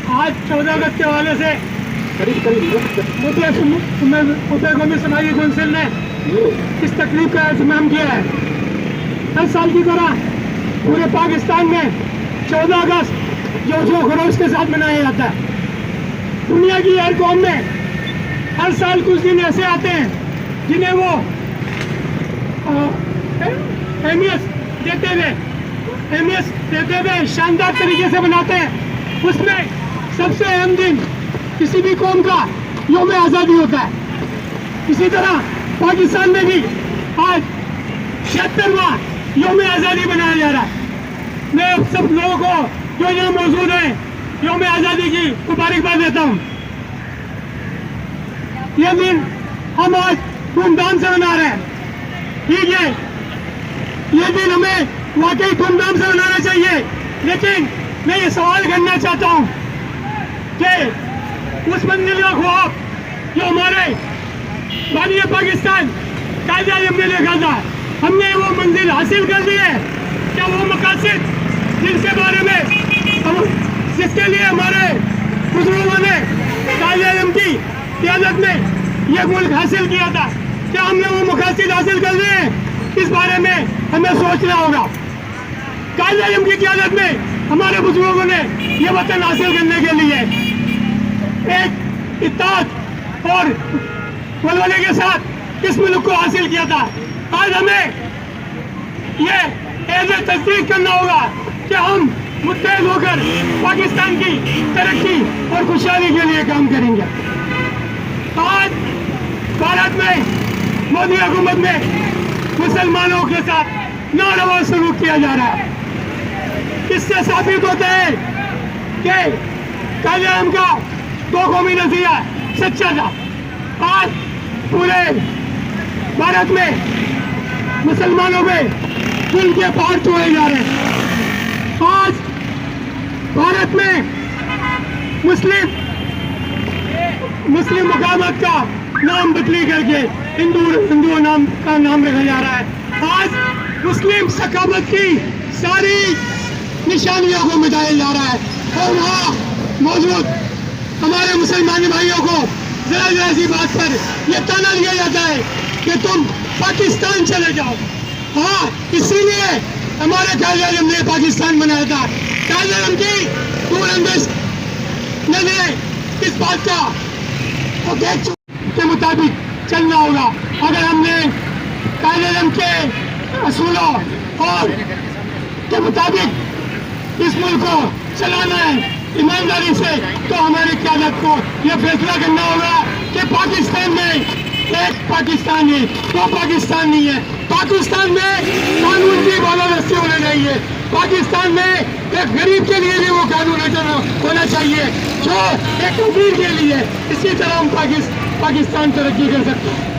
आज 14 अगस्त के हवाले से मुद्दे कौमी समाजी कौंसिल ने इस तकलीफ का एहतमाम किया है। हर साल की तरह पूरे पाकिस्तान में 14 अगस्त जो खरोश के साथ मनाया जाता है। दुनिया की हर कौम में हर साल कुछ दिन ऐसे आते हैं जिन्हें वो अहमियत देते हुए शानदार तरीके से बनाते हैं। उसमें सबसे अहम दिन किसी भी कौम का यौम आज़ादी होता है। इसी तरह पाकिस्तान में भी आज 76वां यौम आज़ादी मनाया जा रहा है। मैं सब लोगों को जो यहाँ मौजूद हैं यौम आज़ादी की मुबारकबाद देता हूँ। यह दिन हम आज धूमधाम से मना रहे हैं। ठीक है, यह दिन हमें वाकई धूमधाम से मनाना चाहिए, लेकिन मैं ये सवाल करना चाहता हूँ कि उस मंजिल का ख्वाब जो हमारे बानी पाकिस्तान कायद-ए-आज़म ने देखा था, हमने वो मंजिल हासिल कर ली है। क्या वो मकासद जिनके बारे में जिसके लिए हमारे बुजुर्गों ने कायद-ए-आज़म की क़यादत में यह मुल्क हासिल किया था, क्या हमने वो मकासद हासिल कर लिए हैं? इस बारे में हमें सोचना होगा। कायद-ए-आज़म की क़यादत में हमारे बुजुर्गों ने ये वतन हासिल करने के लिए एक इत्तेहाद और वलवले के साथ इस मुल्क को हासिल किया था। आज हमें ये ऐसे तस्दीक करना होगा कि हम मुत्तहिद होकर पाकिस्तान की तरक्की और खुशहाली के लिए काम करेंगे। आज भारत में मोदी हुकूमत में मुसलमानों के साथ नारवा सलूक किया जा रहा है। इससे साबित होता है कि कायद-ए-आज़म का दो कौमी नज़रिया सच्चा था। आज पूरे भारत में मुसलमानों पे दिल के पहाड़ तोड़े जा रहे हैं। आज भारत में मुस्लिम मुकामत का नाम बदली करके हिंदू नाम का नाम रखा जा रहा है। आज मुस्लिम सकाफत की सारी निशानियों को मिटाया जा रहा है और वहाँ मौजूद हमारे मुसलमान भाइयों को जरा सी बात पर यह ताना दिया जाता है कि तुम पाकिस्तान चले जाओ। हाँ, इसीलिए हमारे कायद-ए-आज़म ने पाकिस्तान बनाया था। कायद-ए-आज़म की दूरअंदेश नजरें इस बात का के मुताबिक चलना होगा। अगर हमने कायद-ए-आज़म के असूलों और के मुताबिक इस मुल्क को चलाना है ईमानदारी से, तो हमारी क़यादत को यह फैसला करना होगा कि पाकिस्तान में एक पाकिस्तान है, दो पाकिस्तान नहीं है। पाकिस्तान में कानून की बालादस्ती होनी चाहिए। पाकिस्तान में एक गरीब के लिए भी वो कानून होना चाहिए जो एक अमीर के लिए। इसी तरह हम पाकिस्तान तरक्की कर सकते हैं।